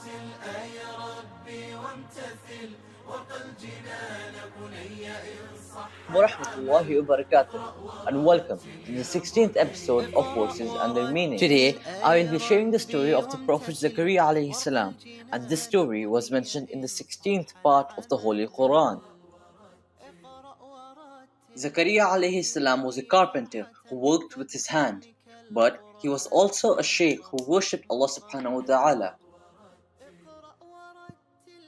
رتل يا ربي وامتثل وقل جنان بني إن صح Warahmatullahi wabarakatuh, and welcome to the 16th episode of Verses and Their Meaning. Today, I will be sharing the story of the Prophet Zakaria alayhi salam, and this story was mentioned in the 16th part of the Holy Quran. Zakaria alayhi salam was a carpenter who worked with his hand, but he was also a sheikh who worshipped Allah subhanahu wa ta'ala.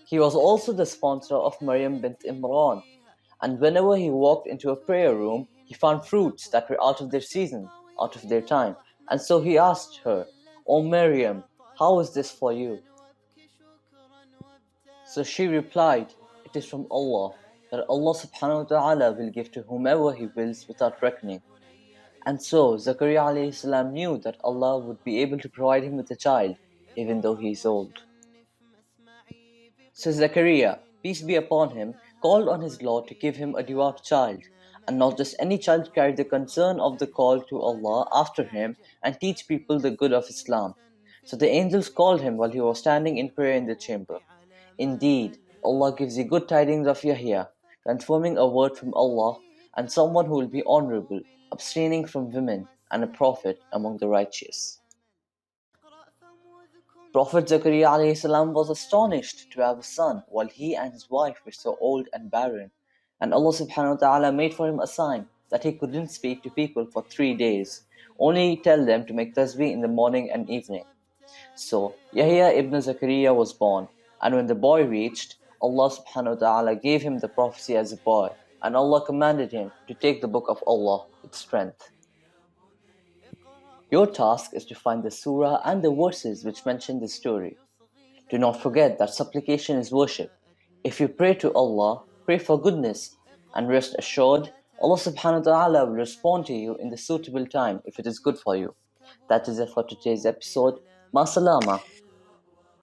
He was also the sponsor of Maryam bint Imran, and whenever he walked into a prayer room, he found fruits that were out of their season, out of their time. And so he asked her, "O Maryam, how is this for you?" So she replied, "It is from Allah, that Allah subhanahu wa ta'ala will give to whomever He wills without reckoning." And so Zakaria alayhi salam knew that Allah would be able to provide him with a child, even though he is old. So Zakaria, peace be upon him, called on his Lord to give him a devout child, and not just any child, carry the concern of the call to Allah after him and teach people the good of Islam. So the angels called him while he was standing in prayer in the chamber. Indeed, Allah gives you good tidings of Yahya, confirming a word from Allah, and someone who will be honorable, abstaining from women, and a prophet among the righteous. Prophet Zakaria alayhi salam was astonished to have a son while he and his wife were so old and barren, and Allah subhanahu wa ta'ala made for him a sign that he couldn't speak to people for 3 days, only tell them to make tasbih in the morning and evening. So Yahya ibn Zakaria was born, and when the boy reached, Allah subhanahu wa ta'ala gave him the prophecy as a boy, and Allah commanded him to take the book of Allah with strength. Your task is to find the surah and the verses which mention this story. Do not forget that supplication is worship. If you pray to Allah, pray for goodness, and rest assured, Allah subhanahu wa ta'ala will respond to you in the suitable time if it is good for you. That is it for today's episode. Ma salama.